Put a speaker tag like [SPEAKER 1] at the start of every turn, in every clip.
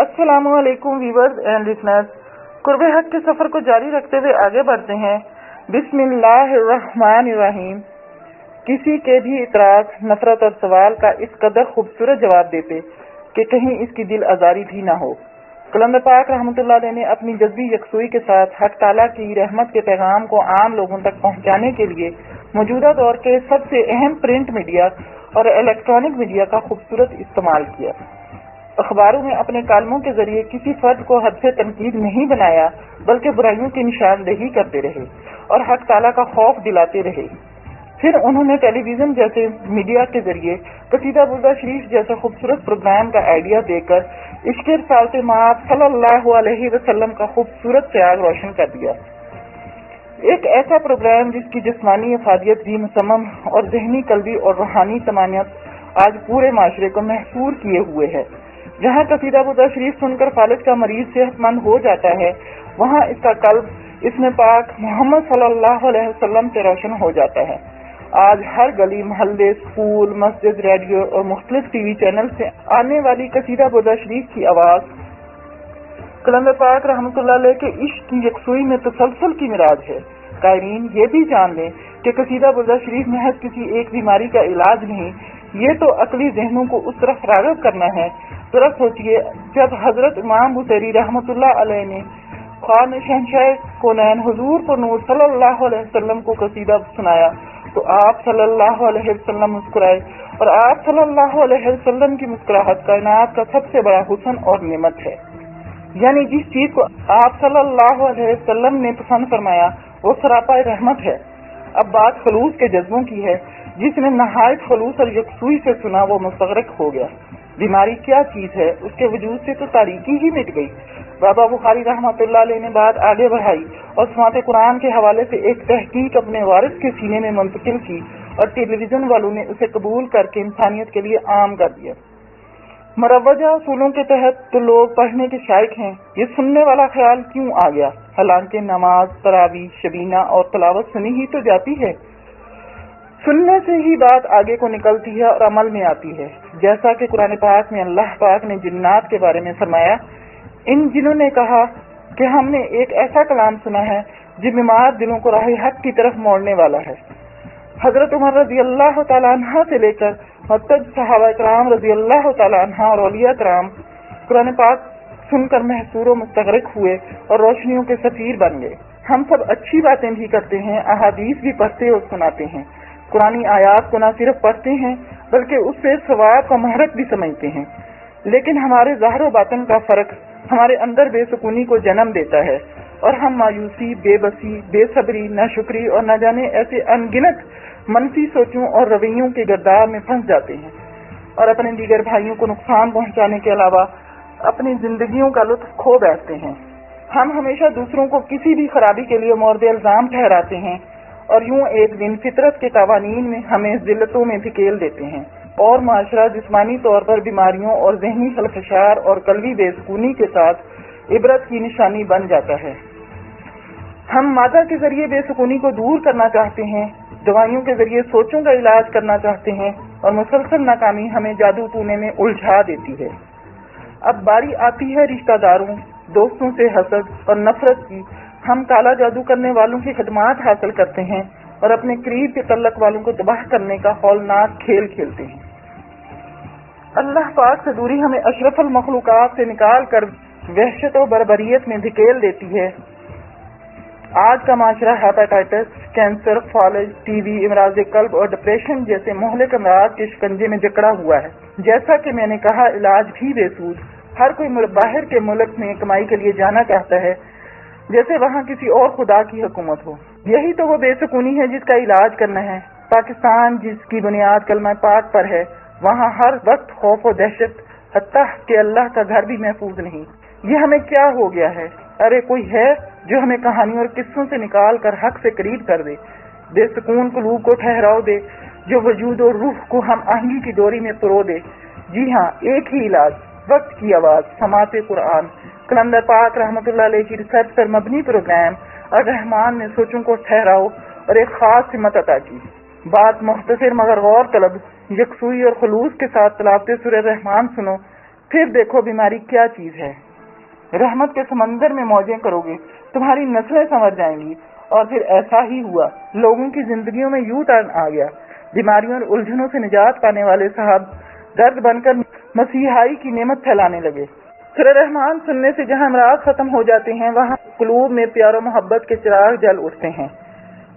[SPEAKER 1] अस्सलाम वालेकुम viewers and listeners. कुर्बे हक के सफर को जारी रखते हुए आगे बढ़ते हैं। बिस्मिल्लाहिर्रहमानिर्रहीम। किसी के भी इतराज, नफरत और सवाल का इस कदर खूबसूरत जवाब देते कि कहीं इसकी दिल आजारी भी ना हो। कलम पाक रहमतुल्लाह अलैह ने अपनी जज्बी यकसुई के साथ हक ताला की रहमत के पैगाम को आम लोगों तक पहुंचाने के लिए मौजूदा दौर के सबसे अहम प्रिंट मीडिया और इलेक्ट्रॉनिक मीडिया का खूबसूरत इस्तेमाल किया। अखबारों में अपने कालमों के जरिए किसी फर्द को हद से तनकीद नहीं बनाया, बल्कि बुराइयों की निशानदेही करते रहे और हक ताला का खौफ दिलाते रहे। फिर उन्होंने टेलीविजन जैसे मीडिया के जरिए कसीदा बुर्दा शरीफ जैसे खूबसूरत प्रोग्राम का आइडिया देकर इश्क़े रसालत माब सल्लल्लाहु अलैहि वसल्लम का खूबसूरत त्याग रोशन कर दिया। एक ऐसा प्रोग्राम जिसकी जिस्मानी अफादियत भी मुसम्मम और जहनी, कल्बी और रूहानी तमानियत आज पूरे माशरे को महसूर किए हुए है। जहाँ कसीदा बुर्दा शरीफ सुनकर फालिज का मरीज सेहतमंद हो जाता है, वहाँ इसका कल्ब इसमें पाक मोहम्मद सल्लल्लाहु अलैहि वसल्लम से रोशन हो जाता है। आज हर गली, मोहल्ले, स्कूल, मस्जिद, रेडियो और मुख्तलिफ टीवी चैनल से आने वाली कसीदा बुर्दा शरीफ की आवाज कलम पाक रहमतुल्लाह अलैह के इश्क की यकसुई में तसलसल की मिराज है। कायरीन ये भी जान लें कि कसीदा बुर्दा शरीफ महज किसी एक बीमारी का इलाज नहीं, ये तो अकली ज़हनों को उस तरफ राग़िब करना है। जरा सोचिए, जब हजरत इमाम बुसैरी रहमतुल्लाह अलैह ने ख्वान शहंशाह कौनैन हुजूर पर नूर सल्लल्लाहु अलैहि वसल्लम को कसीदा सुनाया तो आप सल्लल्लाहु अलैहि वसल्लम मुस्कुराए, और आप सल्लल्लाहु अलैहि वसल्लम की मुस्कुराहट कायनात का सबसे बड़ा हुस्न और नेमत है। यानी जिस चीज को आप सल्लल्लाहु अलैहि वसल्लम ने पसंद फरमाया वो सरापा रहमत है। अब बात खलूस के जज्बों की है। जिसने नहायत खलूस और यकसुई से सुना वो मुस्तगरक हो गया। बीमारी क्या चीज है, उसके वजूद से तो तारीकी ही मिट गई। बाबा बुखारी रहमतुल्लाह अलैह ने बात आगे बढ़ाई और समात कुरान के हवाले से एक तहकीक अपने वारिस के सीने में मुंतकिल की और टेलीविजन वालों ने उसे कबूल करके इंसानियत के लिए आम कर दिया। मरवजा उसूलों के तहत तो लोग पढ़ने के शायक हैं, ये सुनने वाला ख्याल क्यों आ गया? हालांकि नमाज, तरावी, शबीना और तलावत सुनी ही तो जाती है। सुनने से ही बात आगे को निकलती है और अमल में आती है। जैसा कि कुरान पाक में अल्लाह पाक ने जिन्नात के बारे में फरमाया, इन जिन्हों ने कहा कि हमने एक ऐसा कलाम सुना है जो बीमार दिलों को राह हक की तरफ मोड़ने वाला है। हजरत उमर रजी अल्लाह तआला अन्हा से लेकर मुतअद्दिद सहाबा कराम रजी अल्लाह तआला अन्हा और औलिया कराम कुरान पाक सुनकर महसूर व मुस्तगरक हुए और रोशनियों के सफीर बन गए। हम सब अच्छी बातें भी करते हैं, अहादीस भी पढ़ते और सुनाते हैं, कुरानी आयात को न सिर्फ पढ़ते हैं बल्कि उससे सवाब का महरक भी समझते हैं। लेकिन हमारे ज़ाहिर व बातिन का फर्क हमारे अंदर बेसुकूनी को जन्म देता है और हम मायूसी, बेबसी, बेसब्री, नाशुक्री और न जाने ऐसे अनगिनत मनफी सोचों और रवैयों के गर्दार में फंस जाते हैं और अपने दीगर भाइयों को नुकसान पहुंचाने के अलावा अपनी जिंदगियों का लुत्फ खो बैठते हैं। हम हमेशा दूसरों को किसी भी खराबी के लिए मोर्द इल्जाम ठहराते हैं और यूं एक दिन फितरत के कवानीन में हमें जिल्लतों में धकेल देते हैं और माशरा जिस्मानी तौर पर बीमारियों और जहनी खलफशार और कल्बी बेसुकूनी के साथ इबरत की निशानी बन जाता है। हम मादा के जरिए बेसुकूनी को दूर करना चाहते हैं, दवाइयों के जरिए सोचों का इलाज करना चाहते हैं और मुसलसल नाकामी हमें जादू टूने में उलझा देती है। अब बारी आती है रिश्तेदारों, दोस्तों से हसद और नफरत की। हम काला जादू करने वालों की खिदमत हासिल करते हैं और अपने करीब के तल्लक वालों को तबाह करने का हौलनाक खेल खेलते हैं। अल्लाह पाक से दूरी हमें अशरफुल मखलूकात से निकाल कर वहशत और बर्बरियत में धकेल देती है। आज का माशरा हेपेटाइटिस, कैंसर, फालिज, टीबी, इमराज कल्ब और डिप्रेशन जैसे मोहलिक अमराज के शिकंजे में जकड़ा हुआ है। जैसा कि मैंने कहा, इलाज भी बेसूद। हर कोई बाहर के मुल्क में कमाई के लिए जाना चाहता है, जैसे वहाँ किसी और खुदा की हुकूमत हो। यही तो वो बेसुकूनी है जिसका इलाज करना है। पाकिस्तान जिसकी बुनियाद कलमा पाक पर है, वहाँ हर वक्त खौफ और दहशत, हत्ता कि अल्लाह का घर भी महफूज नहीं। ये हमें क्या हो गया है? अरे कोई है जो हमें कहानियों और किस्सों से निकाल कर हक से करीब कर दे, बेसुकून कुलूब को ठहराव दे, जो वजूद और रूह को हम आहंगी की डोरी में पिरो दे। जी हाँ, एक ही इलाज, वक्त की आवाज, समाते कुरान। कलंदर पाक रहमतुल्लाह अलैह की रिसर्च पर मबनी प्रोग्राम और रहमान ने सोचों को ठहराव और एक खास हिम्मत अता की। बात मुख्तसर मगर गौर तलब, यकसुई और खलूस के साथ तलावते सूरह रहमान सुनो پھر دیکھو بیماری کیا چیز ہے، رحمت کے سمندر میں موجیں کرو گے، تمہاری نسلیں سنور جائیں گی۔ اور پھر ایسا ہی ہوا، لوگوں کی زندگیوں میں یو ٹرن آ گیا، بیماریوں اور الجھنوں سے نجات پانے والے صاحب درد بن کر مسیحائی کی نعمت پھیلانے لگے۔ سورہ رحمان سننے سے جہاں امراض ختم ہو جاتے ہیں، وہاں قلوب میں پیار و محبت کے چراغ جل اٹھتے ہیں۔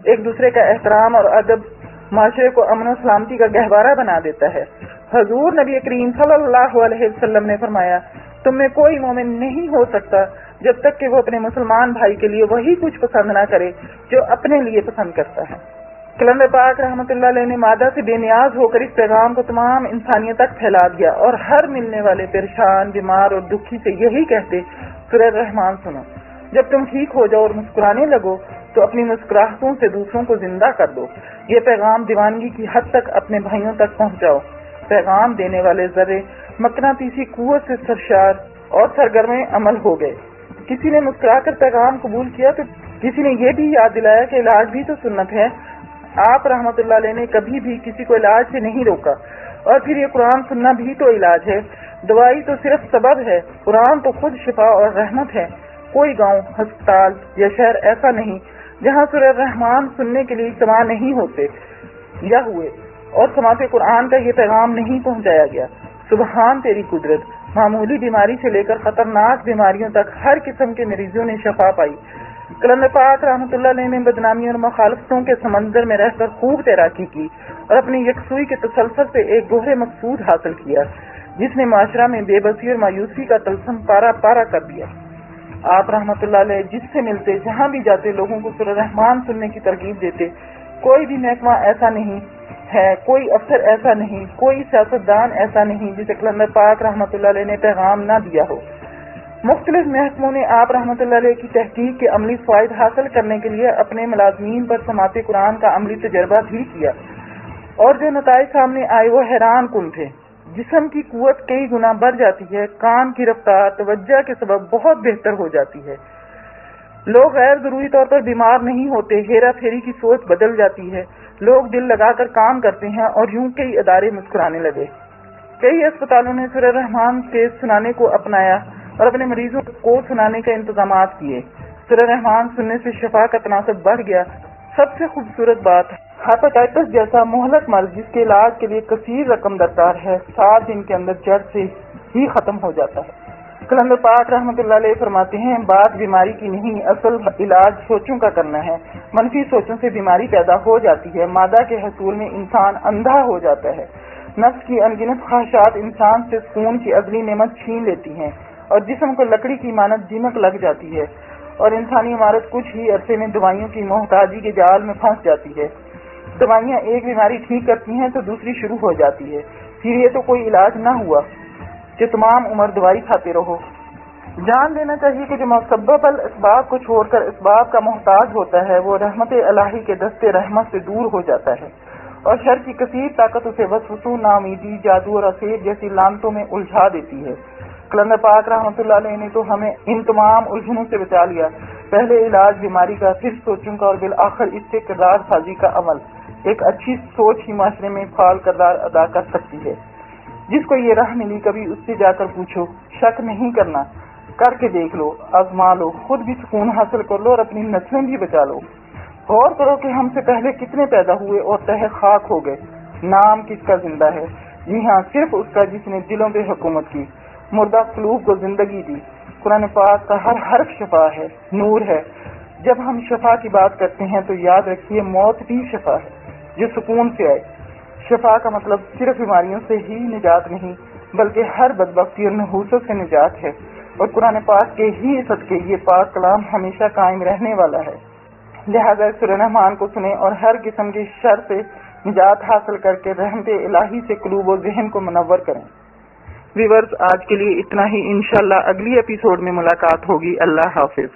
[SPEAKER 1] ایک دوسرے کا احترام اور ادب معاشرے کو امن و سلامتی کا گہوارہ بنا دیتا ہے۔ حضور نبی کریم صلی اللہ علیہ وسلم نے فرمایا، تم میں کوئی مومن نہیں ہو سکتا جب تک کہ وہ اپنے مسلمان بھائی کے لیے وہی کچھ پسند نہ کرے جو اپنے لیے پسند کرتا ہے۔ کلندر پاک رحمۃ اللہ علیہ نے مادہ سے بے نیاز ہو کر اس پیغام کو تمام انسانیت تک پھیلا دیا، اور ہر ملنے والے پریشان، بیمار اور دکھی سے یہی کہتے، سورہ رحمان سنو۔ جب تم ٹھیک ہو جاؤ اور مسکرانے لگو تو اپنی مسکراہٹوں سے دوسروں کو زندہ کر دو۔ یہ پیغام دیوانگی کی حد تک اپنے بھائیوں تک پہنچاؤ۔ پیغام دینے والے ذرے مقناطیسی قوت سے سرشار اور سرگرم عمل ہو گئے۔ کسی نے مسکرا کر پیغام قبول کیا تو کسی نے یہ بھی یاد دلایا کہ علاج بھی تو سنت ہے۔ آپ رحمت اللہ علیہ نے کبھی بھی کسی کو علاج سے نہیں روکا، اور پھر یہ قرآن سننا بھی تو علاج ہے۔ دوائی تو صرف سبب ہے، قرآن تو خود شفا اور رحمت ہے۔ کوئی گاؤں، ہسپتال یا شہر ایسا نہیں جہاں سورہ رحمان سننے کے لیے اجتماع نہیں ہوتے یا ہوئے اور سماعت قرآن کا یہ پیغام نہیں پہنچایا گیا۔ سبحان تیری قدرت، معمولی بیماری سے لے کر خطرناک بیماریوں تک ہر قسم کے مریضوں نے شفا پائی۔ کلندر پاک رحمۃ اللہ علیہ نے بدنامی اور مخالفتوں کے سمندر میں رہ کر خوب تیراکی کی اور اپنی یکسوئی کے تسلسل سے ایک گہرے مقصود حاصل کیا، جس نے معاشرہ میں بے بسی اور مایوسی کا طلسم پارا پارا کر دیا۔ آپ رحمۃ اللہ علیہ جس سے ملتے، جہاں بھی جاتے، لوگوں کو سورہ رحمان سننے کی ترغیب دیتے۔ کوئی بھی محکمہ ایسا نہیں ہے، کوئی افسر ایسا نہیں، کوئی سیاستدان ایسا نہیں جسے کلندر پاک رحمۃ اللہ علیہ نے پیغام نہ دیا ہو۔ مختلف محکموں نے آپ رحمۃ اللہ علیہ کی تحقیق کے عملی فوائد حاصل کرنے کے لیے اپنے ملازمین پر سماعت قرآن کا عملی تجربہ بھی کیا، اور جو نتائج سامنے آئے وہ حیران کن تھے۔ جسم کی قوت کئی گنا بڑھ جاتی ہے، کان کی رفتار توجہ کے سبب بہت بہتر ہو جاتی ہے، لوگ غیر ضروری طور پر بیمار نہیں ہوتے، ہیرا پھیری کی سوچ بدل جاتی ہے، لوگ دل لگا کر کام کرتے ہیں، اور یوں کئی ادارے مسکرانے لگے۔ کئی اسپتالوں نے سورہ رحمان کے سنانے کو اپنایا اور اپنے مریضوں کو سنانے کے انتظامات کیے۔ سورہ رحمان سننے سے شفا کا تناسب بڑھ گیا۔ سب سے خوبصورت بات، ہیپاٹائٹس جیسا مہلک مرض جس کے علاج کے لیے کثیر رقم درکار ہے، 7 دن کے اندر جڑ سے ہی ختم ہو جاتا ہے۔ کلندر پاک رحمۃ اللہ علیہ فرماتے ہیں، بات بیماری کی نہیں، اصل علاج سوچوں کا کرنا ہے۔ منفی سوچوں سے بیماری پیدا ہو جاتی ہے، مادہ کے حصول میں انسان اندھا ہو جاتا ہے، نفس کی انگنت خواہشات انسان سے سکون کی ازلی نعمت چھین لیتی ہیں، اور جسم کو لکڑی کی مانند دمک لگ جاتی ہے، اور انسانی عمارت کچھ ہی عرصے میں دوائیوں کی محتاجی کے جال میں پھنس جاتی ہے۔ دوائیاں ایک بیماری ٹھیک کرتی ہیں تو دوسری شروع ہو جاتی ہے، پھر یہ تو کوئی علاج نہ ہوا کہ تمام عمر دوائی کھاتے رہو۔ جان لینا چاہیے کہ جو مسبب الاسباب کو چھوڑ کر اسباب کا محتاج ہوتا ہے، وہ رحمت الہی کے دستے رحمت سے دور ہو جاتا ہے، اور شر کی کثیر طاقت اسے وسوسوں، ناامیدی، جادو اور اسیر جیسی لعنتوں میں الجھا دیتی ہے۔ کلندر پاک رحمۃ اللہ علیہ نے تو ہمیں ان تمام الجھنوں سے بچا لیا۔ پہلے علاج بیماری کا، پھر سوچوں کا، اور بالآخر اس سے کردار سازی کا عمل۔ ایک اچھی سوچ ہی معاشرے میں فعال کردار ادا کر سکتی ہے۔ جس کو یہ راہ ملی، کبھی اس سے جا کر پوچھو، شک نہیں کرنا، کر کے دیکھ لو، آزما لو، خود بھی سکون حاصل کر لو اور اپنی نسلیں بھی بچا لو۔ غور کرو کہ ہم سے پہلے کتنے پیدا ہوئے اور تہہ خاک ہو گئے۔ نام کس کا زندہ ہے؟ جی ہاں، صرف اس کا جس نے دلوں پہ حکومت کی، مردہ قلوب کو زندگی دی۔ قرآن پاک کا ہر حرف شفا ہے، نور ہے۔ جب ہم شفا کی بات کرتے ہیں تو یاد رکھیے، موت بھی شفا ہے جو سکون سے آئے۔ شفا کا مطلب صرف بیماریوں سے ہی نجات نہیں، بلکہ ہر بدبختی اور نحوست سے نجات ہے، اور قرآن پاک کے ہی صدقے یہ پاک کلام ہمیشہ قائم رہنے والا ہے۔ لہذا سورہ رحمان کو سنیں اور ہر قسم کے شر سے نجات حاصل کر کے رحمت الہی سے قلوب و ذہن کو منور کریں۔ ویورز، آج کے لیے اتنا ہی، انشاءاللہ اگلی ایپیسوڈ میں ملاقات ہوگی۔ اللہ حافظ۔